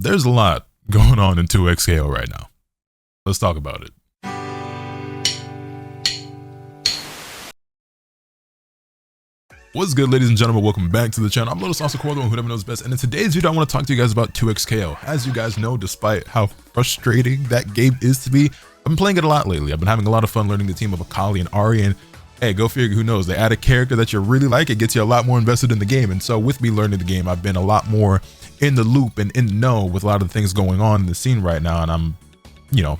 There's a lot going on in 2XKO right now. Let's talk about it. What's good, ladies and gentlemen? Welcome back to the channel. I'm Little Saucer Core, the one who never knows best, and in today's video I want to talk to you guys about 2XKO. As you guys know, despite how frustrating that game is to me, I've been playing it a lot lately. I've been having a lot of fun learning the team of Akali and Ahri, and hey, go figure, who knows, they add a character that you really like, it gets you a lot more invested in the game. And so with me learning the game, I've been a lot more in the loop and in the know with a lot of the things going on in the scene right now. And I'm no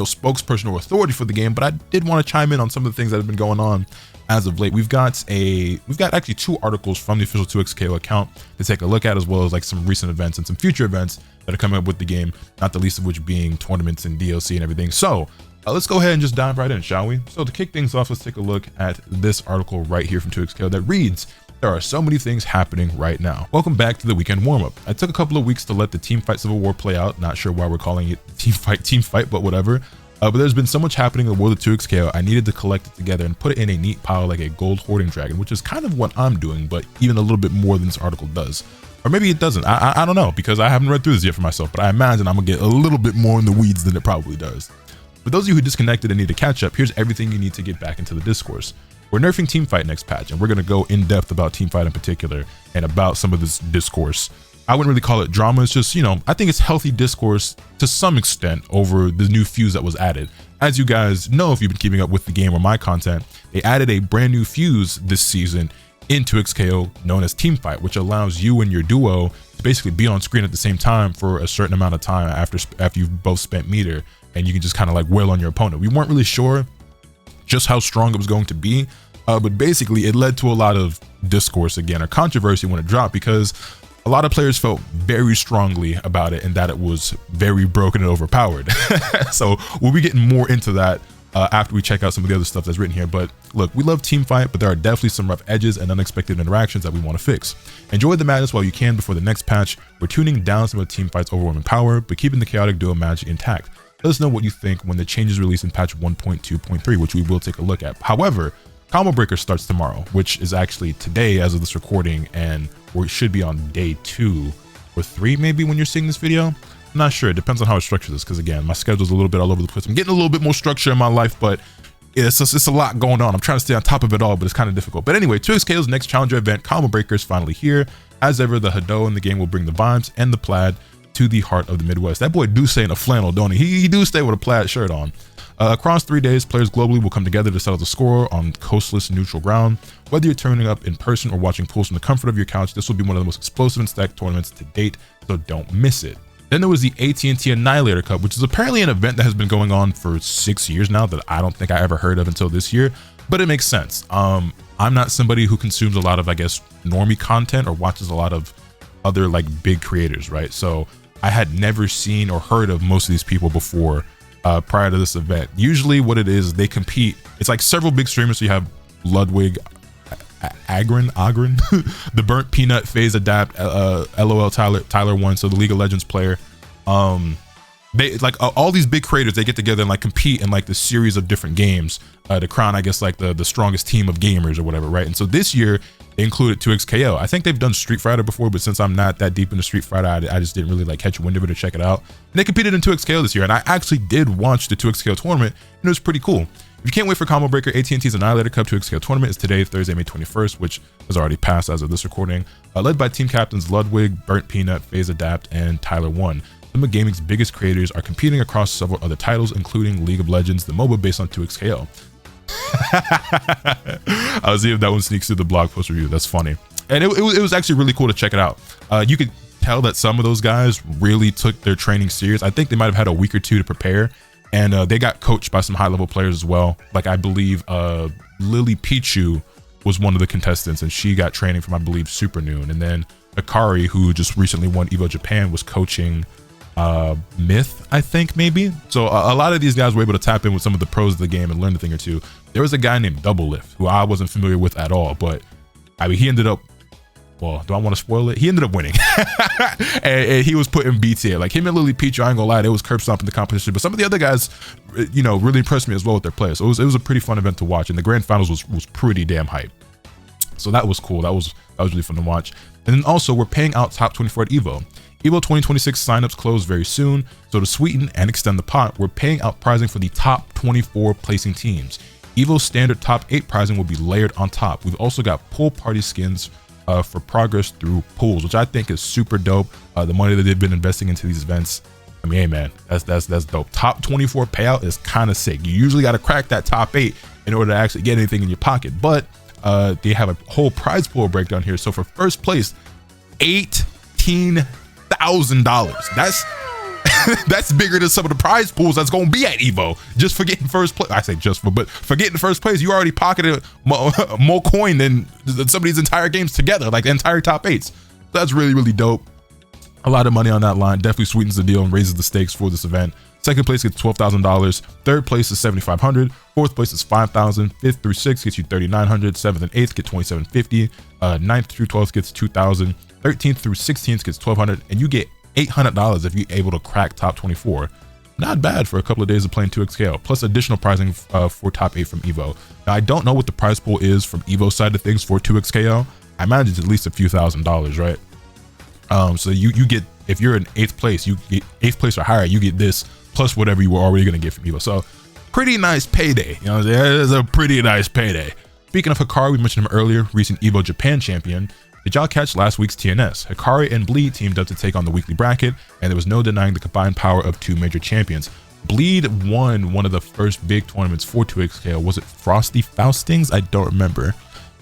spokesperson or authority for the game, but I did want to chime in on some of the things that have been going on as of late. We've got actually 2 articles from the official 2XKO account to take a look at, as well as like some recent events and some future events that are coming up with the game, not the least of which being tournaments and DLC and everything. So let's go ahead and just dive right in, shall we? So to kick things off, let's take a look at this article right here from 2XKO that reads, "There are so many things happening right now. Welcome back to the weekend warm-up. I took a couple of weeks to let the Teamfight Civil War play out. Not sure why we're calling it team fight, but whatever. But there's been so much happening in the world of 2XKO, I needed to collect it together and put it in a neat pile like a gold hoarding dragon, which is kind of what I'm doing, but even a little bit more than this article does. Or maybe it doesn't. I don't know, because I haven't read through this yet for myself, but I imagine I'm gonna get a little bit more in the weeds than it probably does. For those of you who disconnected and need to catch up, here's everything you need to get back into the discourse. We're nerfing Teamfight next patch, and we're going to go in depth about Teamfight in particular and about some of this discourse. I wouldn't really call it drama. It's just, I think it's healthy discourse to some extent over the new fuse that was added. As you guys know, if you've been keeping up with the game or my content, they added a brand new fuse this season in 2XKO known as Teamfight, which allows you and your duo to basically be on screen at the same time for a certain amount of time after you've both spent meter, and you can just kind of like wail on your opponent. We weren't really sure just how strong it was going to be, but basically it led to a lot of discourse again, or controversy when it dropped, because a lot of players felt very strongly about it and that it was very broken and overpowered. So we'll be getting more into that after we check out some of the other stuff that's written here. But look, we love Teamfight, but there are definitely some rough edges and unexpected interactions that we want to fix. Enjoy the madness while you can before the next patch. We're tuning down some of Teamfight's overwhelming power, but keeping the chaotic duo magic intact. Let us know what you think when the changes release in patch 1.2.3, which we will take a look at. However, Combo Breaker starts tomorrow, which is actually today as of this recording, and we should be on day 2 or 3 maybe when you're seeing this video. I'm not sure. It depends on how I structure this, because again, my schedule's a little bit all over the place. I'm getting a little bit more structure in my life, but it's a lot going on. I'm trying to stay on top of it all, but it's kind of difficult. But anyway, 2XKO's next challenger event, Combo Breaker, is finally here. As ever, the Hado in the game will bring the vibes and the plaid to the heart of the Midwest. That boy do stay in a flannel, don't he? He do stay with a plaid shirt on. Across 3 days, players globally will come together to settle the score on coastless neutral ground. Whether you're turning up in person or watching pools from the comfort of your couch, this will be one of the most explosive and stacked tournaments to date, so don't miss it. Then there was the AT&T Annihilator Cup, which is apparently an event that has been going on for 6 years now that I don't think I ever heard of until this year, but it makes sense. I'm not somebody who consumes a lot of, I guess, normie content or watches a lot of other like big creators, right? So I had never seen or heard of most of these people before prior to this event. Usually what it is, they compete. It's like several big streamers. So you have Ludwig, Agrin, the Burnt Peanut, FaZe Adapt, LOL Tyler 1, so the League of Legends player. They like all these big creators, they get together and like compete in like the series of different games to crown, I guess, like the strongest team of gamers or whatever, right? And so this year they included 2XKO. I think they've done Street Fighter before, but since I'm not that deep into Street Fighter, I just didn't really like catch wind of it or check it out. And they competed in 2XKO this year, and I actually did watch the 2XKO tournament, and it was pretty cool. If you can't wait for Combo Breaker, AT&T's Annihilator Cup 2XKO tournament is today, Thursday, May 21st, which has already passed as of this recording. Led by team captains Ludwig, Burnt Peanut, FaZe Adapt, and Tyler 1. Some of gaming's biggest creators are competing across several other titles, including League of Legends, the MOBA based on 2XKO. I'll see if that one sneaks through the blog post review. That's funny. And it was actually really cool to check it out. You could tell that some of those guys really took their training serious. I think they might have had a week or 2 to prepare, and they got coached by some high-level players as well. Like I believe Lily Pichu was one of the contestants, and she got training from, I believe, Supernoon. And then Akari, who just recently won Evo Japan, was coaching Myth, I think, maybe. So a lot of these guys were able to tap in with some of the pros of the game and learn a thing or two. There was a guy named Doublelift who I wasn't familiar with at all, but I mean, he ended up, well, do I want to spoil it? He ended up winning. and he was put in B tier. Like him and Lily Peach, I ain't gonna lie, they was curb stomping the competition, but some of the other guys, really impressed me as well with their play. So it was a pretty fun event to watch, and the grand finals was pretty damn hype. So that was cool. That was really fun to watch. And then also, we're paying out top 24 at Evo. EVO 2026 signups close very soon, so to sweeten and extend the pot, we're paying out prizing for the top 24 placing teams. EVO's standard top 8 prizing will be layered on top. We've also got pool party skins for progress through pools, which I think is super dope. The money that they've been investing into these events, I mean, hey man, that's dope. Top 24 payout is kind of sick. You usually got to crack that top 8 in order to actually get anything in your pocket, but they have a whole prize pool breakdown here. So for first place, $18,000. That's bigger than some of the prize pools that's gonna be at EVO. Just for getting first place, I say just for, but for getting first place, you already pocketed more coin than some of these entire games together, like the entire top 8s. That's really dope. A lot of money on that line, definitely sweetens the deal and raises the stakes for this event. Second place gets $12,000. Third place is $7,500. Fourth place is $5,000. Fifth through sixth gets you $3,900. Seventh and eighth get $2,750. Ninth through 12th gets $2,000. 13th through 16th gets $1,200, and you get $800 if you're able to crack top 24. Not bad for a couple of days of playing 2xKO, plus additional prizing for top 8 from EVO. Now, I don't know what the prize pool is from EVO's side of things for 2xKO. I imagine it's at least a few $1,000s, right? So you get, if you're in 8th place, you get 8th place or higher, you get this plus whatever you were already going to get from EVO. So pretty nice payday. You know, it's a pretty nice payday. Speaking of Hikari, we mentioned him earlier, recent EVO Japan champion. Did y'all catch last week's TNS? Hikari and Bleed teamed up to take on the weekly bracket, and there was no denying the combined power of two major champions. Bleed won one of the first big tournaments for 2xKO. Was it Frosty Faustings? I don't remember.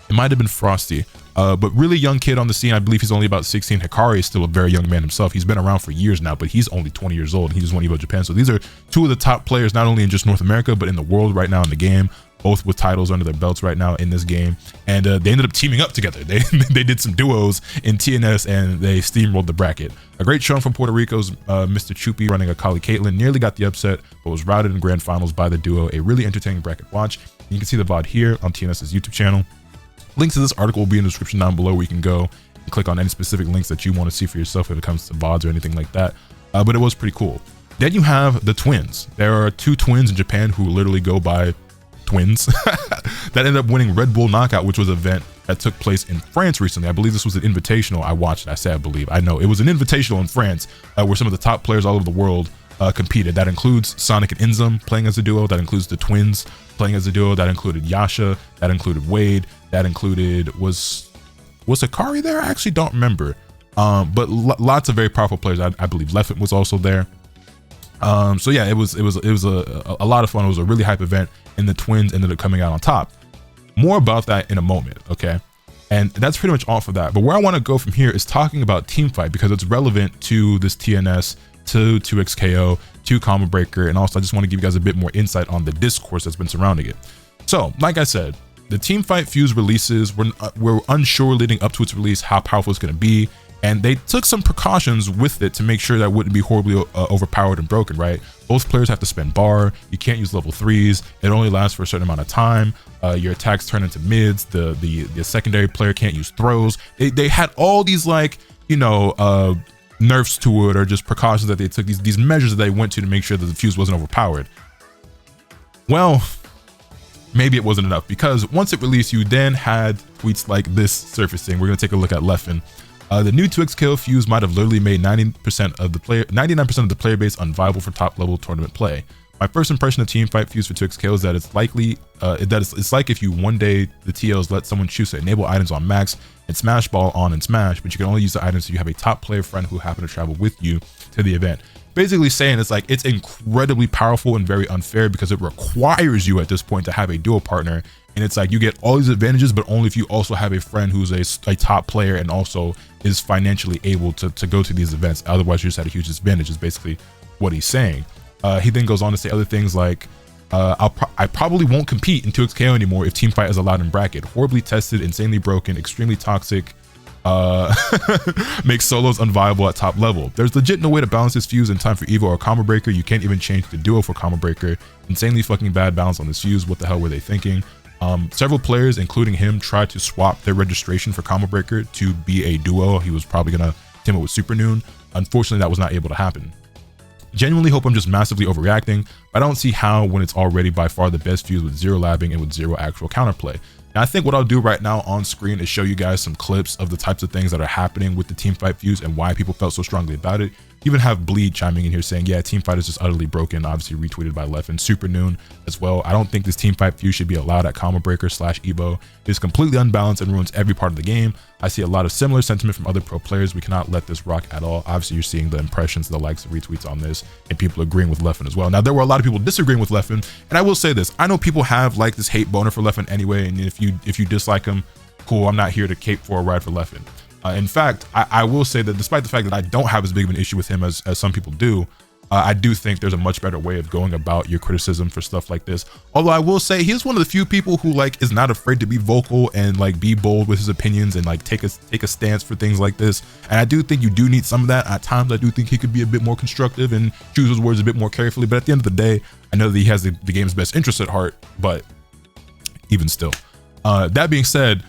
It might have been Frosty. But really young kid on the scene. I believe he's only about 16. Hikari is still a very young man himself. He's been around for years now, but he's only 20 years old. He just won EVO Japan. So these are two of the top players, not only in just North America, but in the world right now in the game. Both with titles under their belts right now in this game. And they ended up teaming up together. They did some duos in TNS and they steamrolled the bracket. A great showing from Puerto Rico's Mr. Chupi running Akali Caitlyn. Nearly got the upset, but was routed in grand finals by the duo. A really entertaining bracket watch. And you can see the VOD here on TNS's YouTube channel. Links to this article will be in the description down below, where you can go and click on any specific links that you want to see for yourself if it comes to VODs or anything like that. But it was pretty cool. Then you have the twins. There are two twins in Japan who literally go by twins that ended up winning Red Bull Knockout, which was an event that took place in France recently. I believe this was an invitational. I watched it. I say I believe. I know it was an invitational in France where some of the top players all over the world competed. That includes Sonic and Inzum playing as a duo. That includes the twins playing as a duo. That included Yasha. That included Wade. That included was Hikari there? I actually don't remember. But lots of very powerful players. I believe Leffen was also there. So yeah, it was a lot of fun. It was a really hype event, and the twins ended up coming out on top. More about that in a moment, okay? And that's pretty much all for that. But where I want to go from here is talking about Teamfight, because it's relevant to this TNS, to 2xKO, to Combo Breaker, and also I just want to give you guys a bit more insight on the discourse that's been surrounding it. So, like I said, the Teamfight Fuse releases were unsure leading up to its release how powerful it's going to be, and they took some precautions with it to make sure that it wouldn't be horribly overpowered and broken, right? Both players have to spend bar. You can't use level 3s. It only lasts for a certain amount of time. Your attacks turn into mids. The secondary player can't use throws. They had all these, like, you know, nerfs to it, or just precautions that they took, these measures that they went to make sure that the Fuse wasn't overpowered. Well, maybe it wasn't enough, because once it released, you then had tweets like this surfacing. We're going to take a look at Leffen. The new 2xKO Fuse might have literally made 99% of the player base unviable for top level tournament play. My first impression of Teamfight Fuse for 2xKO is that it's likely it's like if you one day the TLs let someone choose to enable items on max and Smash Ball on in Smash, but you can only use the items if you have a top player friend who happen to travel with you to the event. Basically saying it's like it's incredibly powerful and very unfair, because it requires you at this point to have a duo partner, and it's like you get all these advantages, but only if you also have a friend who's a top player and also is financially able to go to these events. Otherwise, you just had a huge disadvantage, is basically what he's saying. He then goes on to say other things like, I probably won't compete in 2xKO anymore if Teamfight is allowed in bracket. Horribly tested, insanely broken, extremely toxic, makes solos unviable at top level. There's legit no way to balance this Fuse in time for EVO or Combo Breaker. You can't even change the duo for Combo Breaker. Insanely fucking bad balance on this Fuse. What the hell were they thinking? Several players, including him, tried to swap their registration for Combo Breaker to be a duo. He was probably gonna team up with Super Noon. Unfortunately, that was not able to happen. Genuinely hope I'm just massively overreacting, but I don't see how when it's already by far the best fuse with zero labbing and with zero actual counterplay. Now, I think what I'll do right now on screen is show you guys some clips of the types of things that are happening with the teamfight fuse and why people felt so strongly about it. You even have Bleed chiming in here saying, yeah, teamfight is just utterly broken, obviously retweeted by Leffen. Super Noon as well. I don't think this teamfight fuse should be allowed at Combo Breaker / Evo. It is completely unbalanced and ruins every part of the game. I see a lot of similar sentiment from other pro players. We cannot let this rock at all. Obviously, you're seeing the impressions, the likes, the retweets on this, and people agreeing with Leffen as well. Now, there were a lot of people disagreeing with Leffen, and I will say this. I know people have like this hate boner for Leffen anyway, and if you dislike him, cool, I'm not here to cape for a ride for Leffen. In fact, I will say that despite the fact that I don't have as big of an issue with him as some people do, I do think there's a much better way of going about your criticism for stuff like this. Although I will say he's one of the few people who like is not afraid to be vocal and like be bold with his opinions and like take a stance for things like this. And I do think you do need some of that. At times, I do think he could be a bit more constructive and choose his words a bit more carefully. But at the end of the day, I know that he has the game's best interest at heart, but even still. That being said,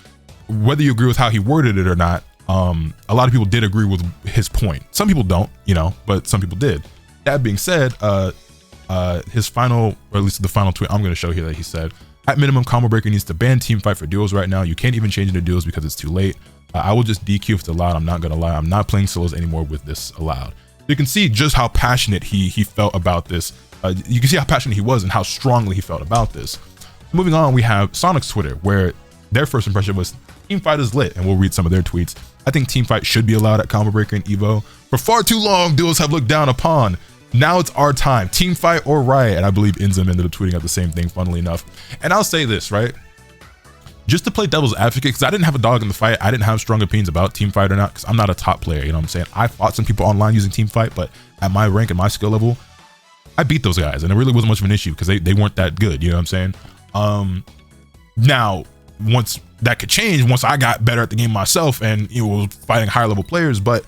whether you agree with how he worded it or not, a lot of people did agree with his point. Some people don't, you know, but some people did. That being said, his final, or at least the final tweet I'm going to show here that he said, at minimum, Combo Breaker needs to ban teamfight for duos right now. You can't even change into duos because it's too late. I will just DQ if it's allowed. I'm not going to lie. I'm not playing solos anymore with this allowed. You can see just how passionate he felt about this. You can see how passionate he was and how strongly he felt about this. Moving on, we have Sonic's Twitter, where their first impression was teamfight is lit, and we'll read some of their tweets. I think teamfight should be allowed at Combo Breaker and Evo. For far too long, duos have looked down upon. Now it's our time, teamfight or riot. And I believe Inzim ended up tweeting out the same thing, funnily enough. And I'll say this, right? Just to play devil's advocate, because I didn't have a dog in the fight. I didn't have strong opinions about teamfight or not, because I'm not a top player, you know what I'm saying? I fought some people online using teamfight, but at my rank and my skill level, I beat those guys, and it really wasn't much of an issue because they weren't that good, you know what I'm saying? Now, once that could change, once I got better at the game myself and was fighting higher level players. But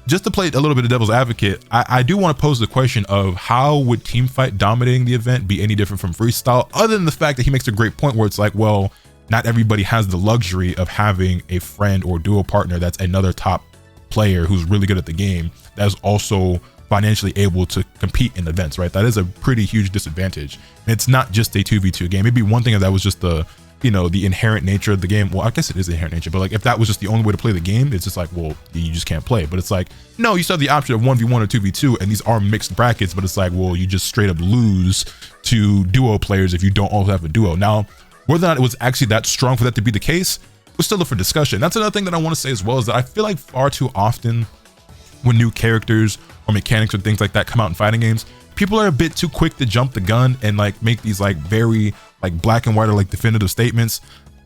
just to play a little bit of devil's advocate, I do want to pose the question of how would teamfight dominating the event be any different from freestyle, other than the fact that he makes a great point where it's like, well, not everybody has the luxury of having a friend or duo partner that's another top player who's really good at the game that's also financially able to compete in events, right? That is a pretty huge disadvantage. And it's not just a 2v2 game. It'd be one thing if that was just the inherent nature of the game. Well, I guess it is the inherent nature, but like if that was just the only way to play the game, it's just like, well, you just can't play. But it's like, no, you still have the option of 1v1 or 2v2, and these are mixed brackets, but it's like, well, you just straight up lose to duo players if you don't also have a duo. Now, whether or not it was actually that strong for that to be the case was still up for discussion. That's another thing that I want to say as well, is that I feel like far too often when new characters or mechanics or things like that come out in fighting games, people are a bit too quick to jump the gun and like make these like very like black and white or like definitive statements.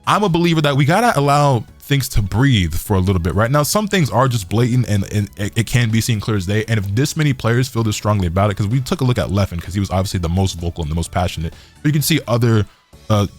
I'm a believer that we gotta allow things to breathe for a little bit. Right now, some things are just blatant and it can be seen clear as day. And if this many players feel this strongly about it, because we took a look at Leffen because he was obviously the most vocal and the most passionate, but you can see other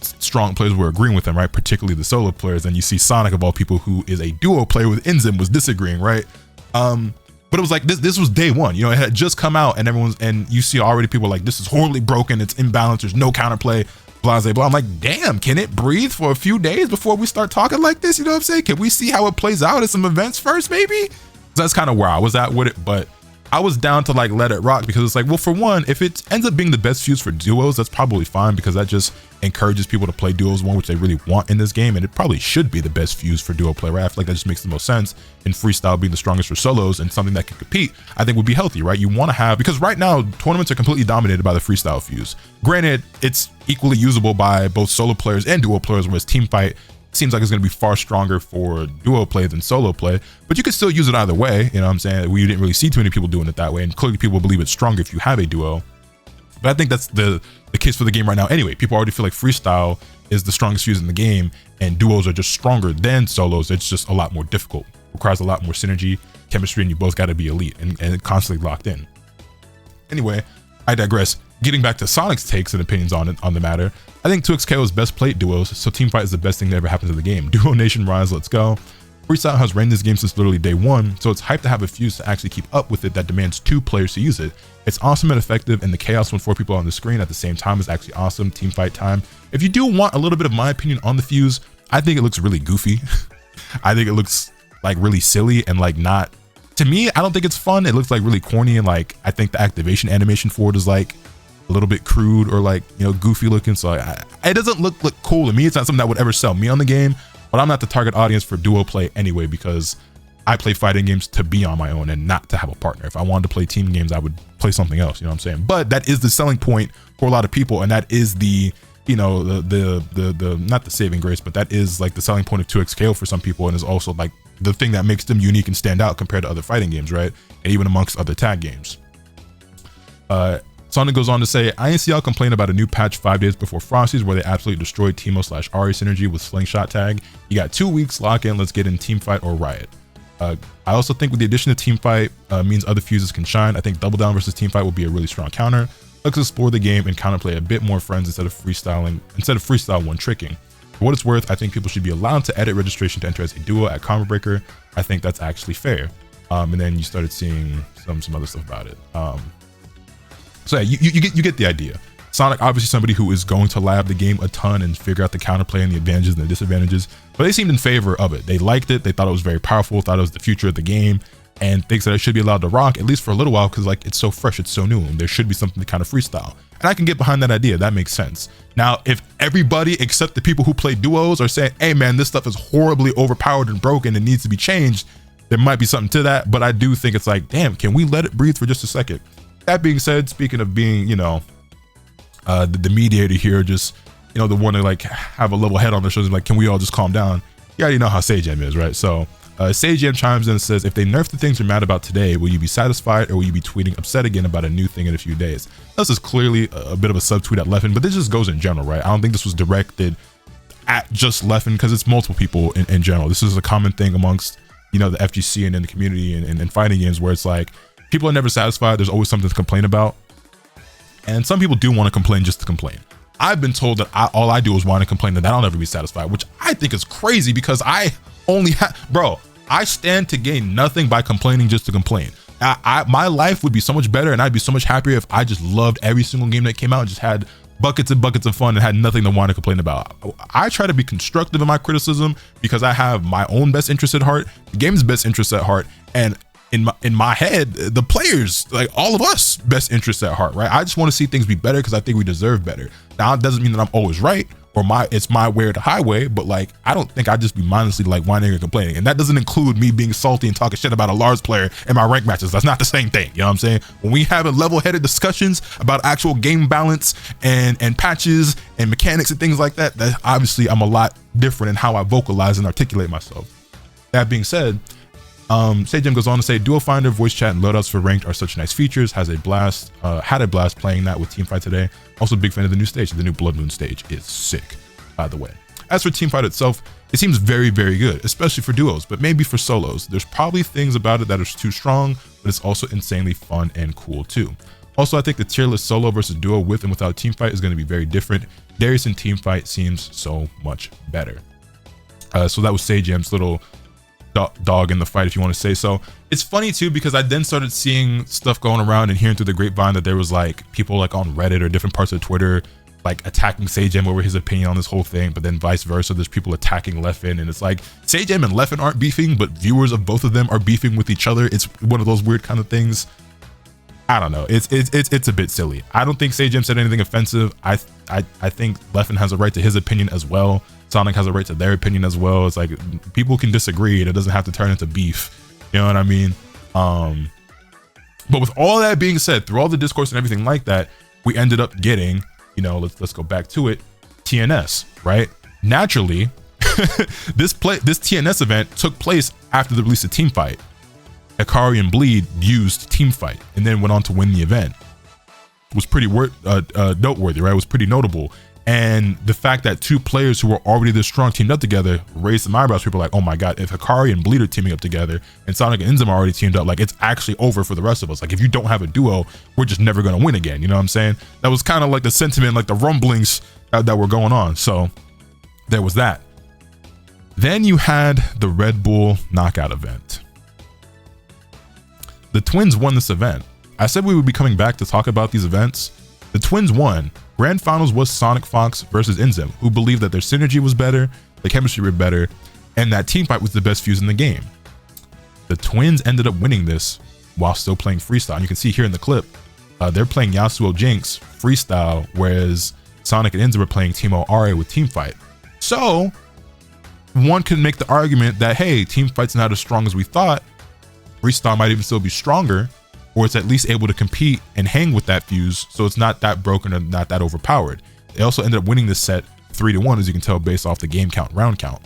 strong players were agreeing with him, right? Particularly the solo players. And you see Sonic, of all people, who is a duo player with Inzim, was disagreeing, right? But it was like this was day one, you know, it had just come out and you see already people like, this is horribly broken, it's imbalanced, there's no counterplay, blah, blah, blah. I'm like, damn, can it breathe for a few days before we start talking like this? You know what I'm saying? Can we see how it plays out at some events first, maybe? So that's kind of where I was at with it, but I was down to like let it rock, because it's like, well, for one, if it ends up being the best fuse for duos, that's probably fine, because that just encourages people to play duos, one which they really want in this game, and it probably should be the best fuse for duo play, right? I feel like that just makes the most sense, and freestyle being the strongest for solos and something that can compete, I think would be healthy, right? You want to have, because right now tournaments are completely dominated by the freestyle fuse. Granted, it's equally usable by both solo players and duo players, whereas teamfight seems like it's going to be far stronger for duo play than solo play, but you could still use it either way, you know what I'm saying? We didn't really see too many people doing it that way, and clearly people believe it's stronger if you have a duo. But I think that's the case for the game right now anyway. People already feel like freestyle is the strongest fuse in the game, and duos are just stronger than solos. It's just a lot more difficult, requires a lot more synergy, chemistry, and you both got to be elite and constantly locked in. Anyway, I digress. Getting back to Sonic's takes and opinions on the matter, I think 2xKO is best played duos, so teamfight is the best thing that ever happened to the game. Duo Nation rise, let's go. Freestyle has reigned this game since literally day one, so it's hyped to have a fuse to actually keep up with it that demands 2 players to use it. It's awesome and effective, and the chaos when 4 people on the screen at the same time is actually awesome. Teamfight time. If you do want a little bit of my opinion on the fuse, I think it looks really goofy. I think it looks like really silly and like not to me, I don't think it's fun. It looks like really corny, and like I think the activation animation for it is like a little bit crude or like, you know, goofy looking. So it doesn't look cool to me. It's not something that would ever sell me on the game, but I'm not the target audience for duo play anyway, because I play fighting games to be on my own and not to have a partner. If I wanted to play team games, I would play something else, you know what I'm saying? But that is the selling point for a lot of people, and that is the, you know, the not the saving grace, but that is like the selling point of 2XKO for some people, and is also like the thing that makes them unique and stand out compared to other fighting games, right? And even amongst other tag games. Sonic goes on to say, I ain't see y'all complain about a new patch 5 days before Frosty's where they absolutely destroyed Teemo/Ari synergy with Slingshot tag. You got 2 weeks, lock in, let's get in Teamfight or Riot. I also think with the addition of Teamfight means other fuses can shine. I think Double Down versus Teamfight will be a really strong counter. Let's explore the game and counterplay a bit more friends instead of freestyle one tricking. For what it's worth, I think people should be allowed to edit registration to enter as a duo at Combo Breaker. I think that's actually fair. And then you started seeing some other stuff about it. So yeah, you get the idea. Sonic, obviously somebody who is going to lab the game a ton and figure out the counterplay and the advantages and the disadvantages, but they seemed in favor of it. They liked it. They thought it was very powerful, thought it was the future of the game, and thinks that it should be allowed to rock, at least for a little while, because like it's so fresh, it's so new, and there should be something to kind of freestyle. And I can get behind that idea. That makes sense. Now, if everybody except the people who play duos are saying, hey man, this stuff is horribly overpowered and broken and needs to be changed, there might be something to that, but I do think it's like, damn, can we let it breathe for just a second? That being said, speaking of being, you know, the mediator here, just, you know, the one to like have a level head on their shoulders, like, can we all just calm down? You already know how Sagem is, right? So Sagem chimes in and says, if they nerf the things you're mad about today, will you be satisfied or will you be tweeting upset again about a new thing in a few days? This is clearly a bit of a subtweet at Leffen, but this just goes in general, right? I don't think this was directed at just Leffen, because it's multiple people in general. This is a common thing amongst, you know, the FGC and in the community and fighting games, where it's like people are never satisfied. There's always something to complain about. And some people do want to complain just to complain. I've been told that all I do is want to complain, and that I'll never be satisfied, which I think is crazy, because I only have, bro, I stand to gain nothing by complaining just to complain. My life would be so much better, and I'd be so much happier if I just loved every single game that came out and just had buckets and buckets of fun and had nothing to want to complain about. I try to be constructive in my criticism because I have my own best interest at heart, the game's best interest at heart, and in my head, the players, like all of us, best interests at heart, right? I just want to see things be better because I think we deserve better. Now, it doesn't mean that I'm always right or it's my way or the highway, but like, I don't think I'd just be mindlessly like whining and complaining. And that doesn't include me being salty and talking shit about a Lars player in my rank matches. That's not the same thing. You know what I'm saying? When we have level-headed discussions about actual game balance and patches and mechanics and things like that, that obviously I'm a lot different in how I vocalize and articulate myself. That being said, Sagem goes on to say, Duo Finder, voice chat, and loadouts for ranked are such nice features. Had a blast playing that with Teamfight today. Also, big fan of the new stage. The new Blood Moon stage is sick, by the way. As for Teamfight itself, it seems very, very good, especially for duos, but maybe for solos. There's probably things about it that are too strong, but it's also insanely fun and cool too. Also, I think the tier list solo versus duo with and without Teamfight is going to be very different. Darius in Teamfight seems so much better. So that was Sagem's little dog in the fight, if you want to say so. It's funny too, because I then started seeing stuff going around and hearing through the grapevine that there was like people like on Reddit or different parts of Twitter like attacking Sagem over his opinion on this whole thing, but then vice versa, there's people attacking Leffen, and it's like Sagem and Leffen aren't beefing, but viewers of both of them are beefing with each other. It's one of those weird kind of things. I don't know. It's a bit silly. I don't think Sagem said anything offensive. I think Leffen has a right to his opinion as well. Sonic has a right to their opinion as well. It's like people can disagree, and it doesn't have to turn into beef. You know what I mean? But with all that being said, through all the discourse and everything like that, we ended up getting, you know, let's go back to it, TNS, right? Naturally, this TNS event took place after the release of Teamfight. Akari and Bleed used Teamfight and then went on to win the event. It was pretty noteworthy, right? It was pretty notable. And the fact that two players who were already this strong teamed up together raised some eyebrows. People were like, oh my God, if Akari and Bleed are teaming up together and Sonic and Inzama are already teamed up, like it's actually over for the rest of us. Like if you don't have a duo, we're just never going to win again. You know what I'm saying? That was kind of like the sentiment, like the rumblings that were going on. So there was that. Then you had the Red Bull knockout event. The Twins won this event. I said we would be coming back to talk about these events. The Twins won. Grand Finals was Sonic Fox versus Inzem, who believed that their synergy was better, the chemistry was better, and that Teamfight was the best fuse in the game. The Twins ended up winning this while still playing freestyle. And you can see here in the clip, they're playing Yasuo Jinx freestyle, whereas Sonic and Enza were playing Teemo Aria with Teamfight. So one could make the argument that, hey, Teamfight's not as strong as we thought. Freestyle might even still be stronger, or it's at least able to compete and hang with that fuse, so it's not that broken or not that overpowered. They also ended up winning this set 3-1, as you can tell based off the game count, round count.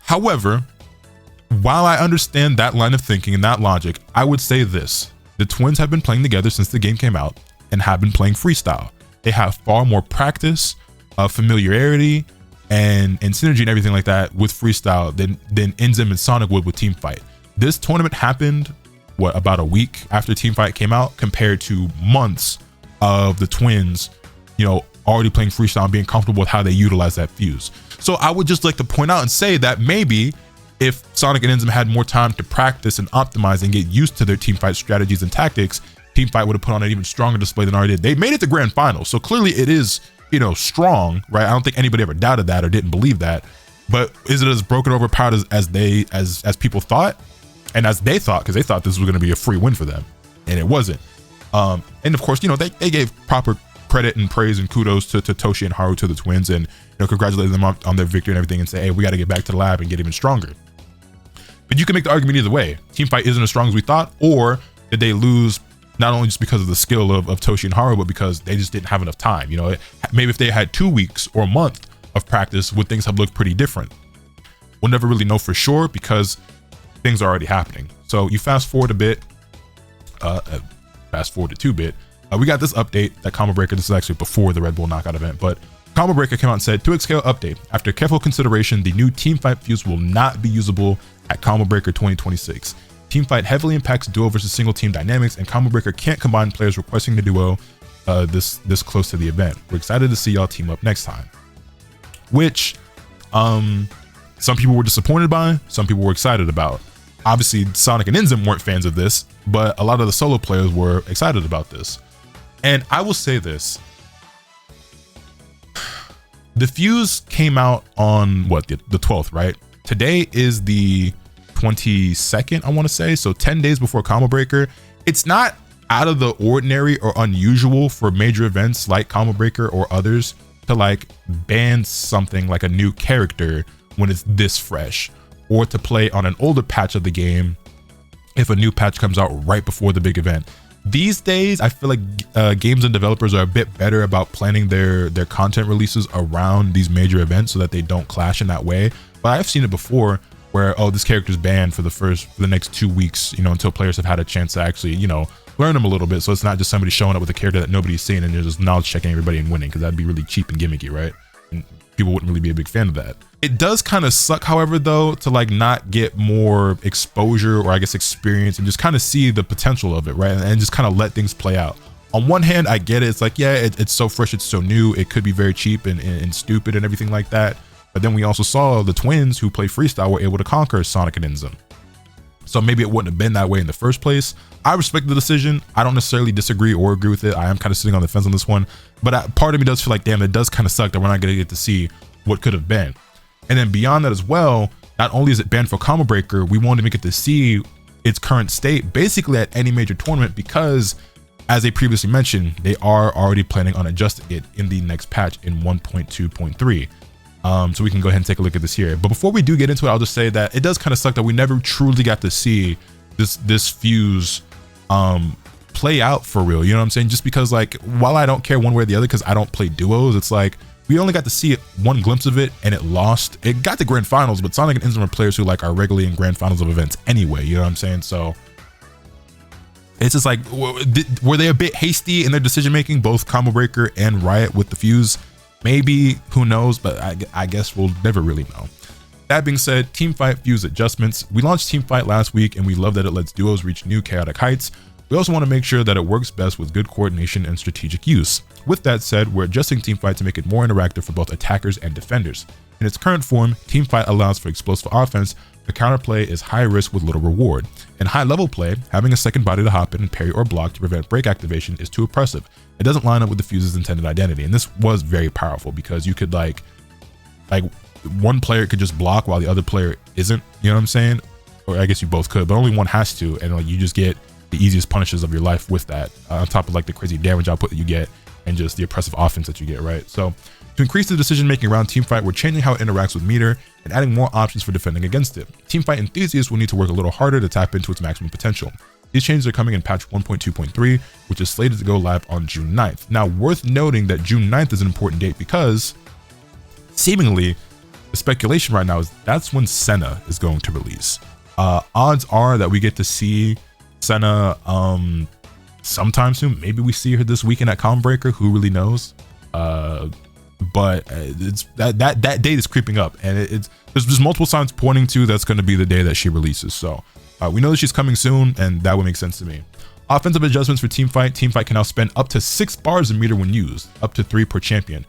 However, while I understand that line of thinking and that logic, I would say this: the Twins have been playing together since the game came out and have been playing freestyle. They have far more practice, familiarity, and synergy and everything like that with freestyle than Enzim and Sonic would with Teamfight. This tournament happened, what, about a week after Teamfight came out, compared to months of the Twins, you know, already playing freestyle and being comfortable with how they utilize that fuse. So I would just like to point out and say that maybe if Sonic and Enzim had more time to practice and optimize and get used to their Teamfight strategies and tactics, Teamfight would have put on an even stronger display than already did. They made it to grand finals, so clearly it is, you know, strong, right? I don't think anybody ever doubted that or didn't believe that. But is it as broken, overpowered as people thought, and as they thought, because they thought this was going to be a free win for them, and it wasn't. And of course, you know, they gave proper credit and praise and kudos to Toshi and Haru, to the Twins, and, you know, congratulated them on their victory and everything, and say, hey, we got to get back to the lab and get even stronger. But you can make the argument either way. Teamfight isn't as strong as we thought, or did they lose not only just because of the skill of Toshi and Haru, but because they just didn't have enough time. You know, maybe if they had 2 weeks or a month of practice, would things have looked pretty different? We'll never really know for sure because things are already happening. So you fast forward a bit, fast forward to 2-bit, we got this update that Combo Breaker, this is actually before the Red Bull Knockout event, but Combo Breaker came out and said, 2xKO update. After careful consideration, the new Teamfight fuse will not be usable at Combo Breaker 2026. Teamfight heavily impacts duo versus single team dynamics, and Combo Breaker can't combine players requesting the duo this close to the event. We're excited to see y'all team up next time. Which some people were disappointed by, some people were excited about. Obviously, Sonic and Enzim weren't fans of this, but a lot of the solo players were excited about this. And I will say this: the fuse came out on what, the 12th, right? Today is the 22nd, I want to say, so 10 days before Combo Breaker. It's not out of the ordinary or unusual for major events like Combo Breaker or others to like ban something like a new character when it's this fresh, or to play on an older patch of the game if a new patch comes out right before the big event. These days, I feel like games and developers are a bit better about planning their content releases around these major events so that they don't clash in that way. But I've seen it before where, oh, this character's banned for the next 2 weeks, you know, until players have had a chance to actually, you know, learn them a little bit. So it's not just somebody showing up with a character that nobody's seen and they're just knowledge checking everybody and winning, because that'd be really cheap and gimmicky, right? And people wouldn't really be a big fan of that. It does kind of suck, however, though, to like not get more exposure or I guess experience and just kind of see the potential of it, right? And just kind of let things play out. On one hand, I get it. It's like, yeah, it's so fresh, it's so new. It could be very cheap and stupid and everything like that. But then we also saw the Twins, who play freestyle, were able to conquer Sonic and Enzim. So maybe it wouldn't have been that way in the first place. I respect the decision. I don't necessarily disagree or agree with it. I am kind of sitting on the fence on this one. But part of me does feel like, damn, it does kind of suck that we're not going to get to see what could have been. And then beyond that as well, not only is it banned for Combo Breaker, we won't even get to see its current state basically at any major tournament, because as they previously mentioned, they are already planning on adjusting it in the next patch in 1.2.3. So we can go ahead and take a look at this here. But before we do get into it, I'll just say that it does kind of suck that we never truly got to see this fuse play out for real. You know what I'm saying? Just because, like, while I don't care one way or the other because I don't play duos, it's like we only got to see one glimpse of it and it lost. It got to grand finals, but Sonic and Enzim are players who like are regularly in grand finals of events anyway. You know what I'm saying? So it's just like, were they a bit hasty in their decision making, both Combo Breaker and Riot with the fuse? Maybe, who knows, but I guess we'll never really know. That being said, Teamfight fuse adjustments. We launched Teamfight last week and we love that it lets duos reach new chaotic heights. We also want to make sure that it works best with good coordination and strategic use. With that said, we're adjusting Teamfight to make it more interactive for both attackers and defenders. In its current form, Teamfight allows for explosive offense, but counterplay is high risk with little reward. In high level play, having a second body to hop in, parry, or block to prevent break activation is too oppressive. It doesn't line up with the fuse's intended identity, and this was very powerful because you could like one player could just block while the other player isn't, you know what I'm saying? Or I guess you both could, but only one has to, and like you just get the easiest punishes of your life with that, on top of like the crazy damage output that you get and just the oppressive offense that you get, right? So to increase the decision making around Teamfight, we're changing how it interacts with meter and adding more options for defending against it. Teamfight enthusiasts will need to work a little harder to tap into its maximum potential. These changes are coming in patch 1.2.3, which is slated to go live on June 9th. Now, worth noting that June 9th is an important date because seemingly the speculation right now is that's when Senna is going to release. Odds are that we get to see Senna sometime soon. Maybe we see her this weekend at Calmbreaker, who really knows? But it's that date is creeping up, and there's multiple signs pointing to that's going to be the day that she releases. So we know that she's coming soon, and that would make sense to me. Offensive adjustments for Teamfight. Teamfight can now spend up to 6 bars in meter when used, up to 3 per champion.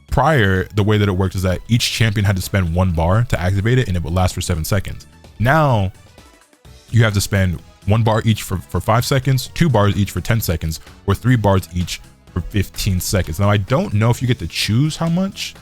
Prior, the way that it worked is that each champion had to spend 1 bar to activate it, and it would last for 7 seconds. Now you have to spend 1 bar each for 5 seconds, 2 bars each for 10 seconds, or 3 bars each for 15 seconds. Now I don't know if you get to choose how much.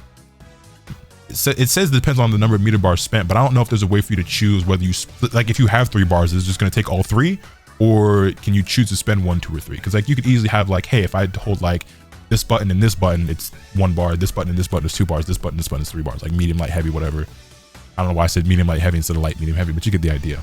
It says it depends on the number of meter bars spent, but I don't know if there's a way for you to choose whether you split, like if you have 3 bars, is it just going to take all 3, or can you choose to spend 1, 2, or 3? Because like you could easily have like, hey, if I hold like this button and this button, it's 1 bar, this button and this button is 2 bars, this button is 3 bars, like medium, light, heavy, whatever. I don't know why I said medium, light, heavy instead of light, medium, heavy, but you get the idea.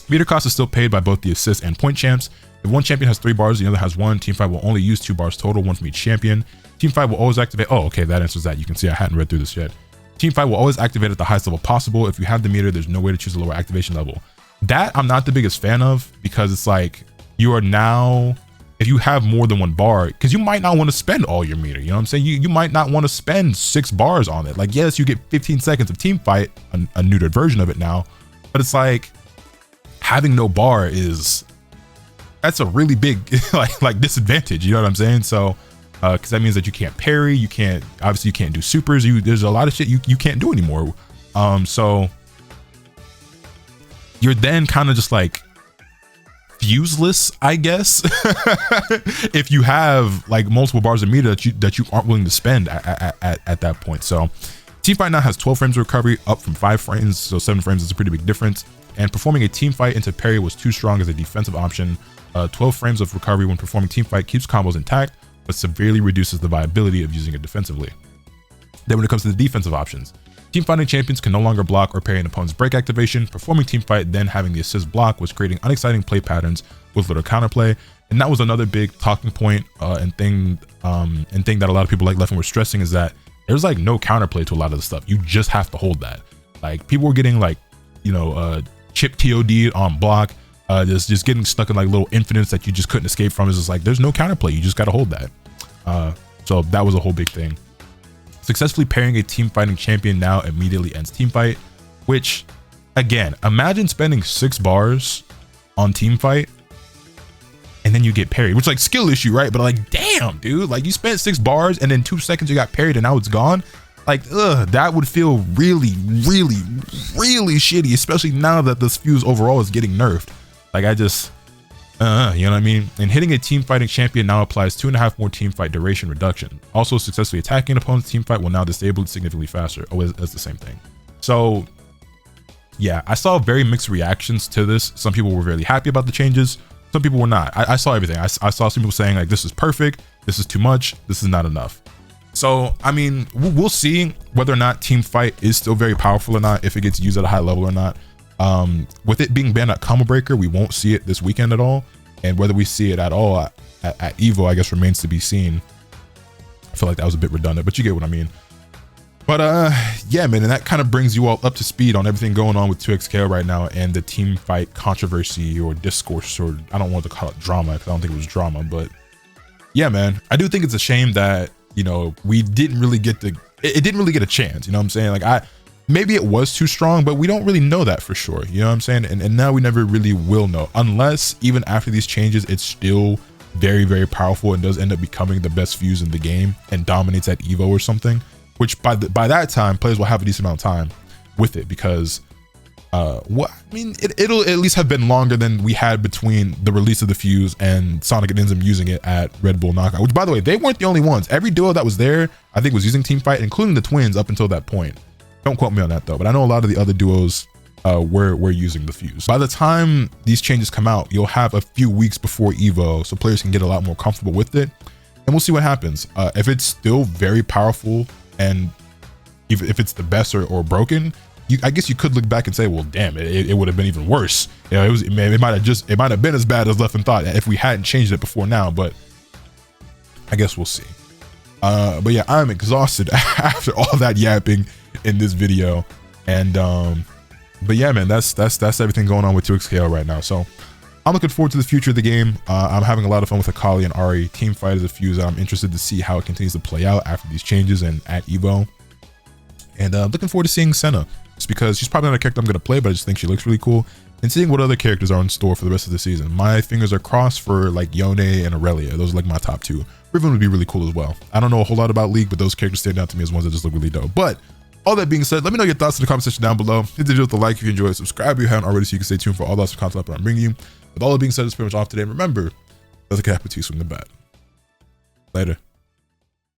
Meter cost is still paid by both the assist and point champs. If one champion has 3 bars, the other has 1, Teamfight will only use 2 bars total, 1 from each champion. Teamfight will always activate. Oh, okay, that answers that. You can see I hadn't read through this yet. Teamfight will always activate at the highest level possible. If you have the meter, there's no way to choose a lower activation level. That I'm not the biggest fan of, because it's like you are now, if you have more than 1 bar, because you might not want to spend all your meter, you know what I'm saying? You might not want to spend 6 bars on it. Like, yes, you get 15 seconds of Teamfight, a neutered version of it now, but it's like having no bar that's a really big like disadvantage, you know what I'm saying? So because that means that you can't parry, you can't do supers, there's a lot of shit you can't do anymore. So you're then kind of just like fuseless, I guess, if you have like multiple bars of meter that you aren't willing to spend at that point. So Teamfight now has 12 frames of recovery, up from 5 frames, so 7 frames is a pretty big difference. And performing a Teamfight into parry was too strong as a defensive option. 12 frames of recovery when performing Teamfight keeps combos intact, but severely reduces the viability of using it defensively. Then when it comes to the defensive options, teamfighting champions can no longer block or parry an opponent's break activation. Performing Teamfight, then having the assist block, was creating unexciting play patterns with little counterplay. And that was another big talking point and thing that a lot of people like Leffen were stressing, is that there's like no counterplay to a lot of the stuff. You just have to hold that. Like people were getting like, you know, chip TOD on block, just getting stuck in like little infinites that you just couldn't escape from. It's just like there's no counterplay, you just got to hold that. So that was a whole big thing. Successfully parrying a team fighting champion now immediately ends Teamfight, which again, imagine spending 6 bars on Teamfight and then you get parried, which like skill issue, right? But like, damn dude, like you spent 6 bars and then 2 seconds you got parried and now it's gone. Like, that would feel really, really, really shitty, especially now that this fuse overall is getting nerfed. Like I just, you know what I mean? And hitting a team fighting champion now applies 2.5 more team fight duration reduction. Also, successfully attacking an opponent's team fight will now disable it significantly faster. Always as the same thing. So yeah, I saw very mixed reactions to this. Some people were really happy about the changes. Some people were not. I saw everything. I saw some people saying like, this is perfect, this is too much, this is not enough. So, I mean, we'll see whether or not Teamfight is still very powerful or not, if it gets used at a high level or not. With it being banned at Calmbreaker, we won't see it this weekend at all. And whether we see it at all at Evo, I guess remains to be seen. I feel like that was a bit redundant, but you get what I mean. But yeah, man, and that kind of brings you all up to speed on everything going on with 2XKO right now and the Teamfight controversy or discourse, or I don't want to call it drama because I don't think it was drama, but yeah, man, I do think it's a shame that, you know, we didn't really get it didn't really get a chance, you know what I'm saying? Like maybe it was too strong, but we don't really know that for sure, you know what I'm saying? And now we never really will know, unless even after these changes, it's still very, very powerful and does end up becoming the best fuse in the game and dominates at Evo or something, which by that time, players will have a decent amount of time with it, because it'll at least have been longer than we had between the release of the fuse and Sonic and Inzum using it at Red Bull Knockout, which by the way, they weren't the only ones. Every duo that was there, I think, was using Teamfight, including the twins up until that point. Don't quote me on that though, but I know a lot of the other duos we're using the fuse. By the time these changes come out, you'll have a few weeks before Evo, so players can get a lot more comfortable with it, and we'll see what happens. If it's still very powerful, and if it's the best or broken, I guess you could look back and say, well, damn, it would have been even worse. You know, it might have been as bad as Leffen thought if we hadn't changed it before now, but I guess we'll see. But yeah, I'm exhausted after all that yapping in this video, and but yeah, man, that's everything going on with 2XKO right now. So I'm looking forward to the future of the game. I'm having a lot of fun with Akali and Ahri. Teamfight is a fuse, and I'm interested to see how it continues to play out after these changes and at Evo. And looking forward to seeing Senna, just because she's probably not a character I'm going to play, but I just think she looks really cool. And seeing what other characters are in store for the rest of the season. My fingers are crossed for like Yone and Aurelia. Those are like my top two. Riven would be really cool as well. I don't know a whole lot about League, but those characters stand out to me as ones that just look really dope. But all that being said, let me know your thoughts in the comment section down below. Hit the video with a like if you enjoyed, subscribe if you haven't already so you can stay tuned for all lots of content that I'm bringing you. With all that being said, it's pretty much off today. And remember, doesn't happen to you swing the bat. Later.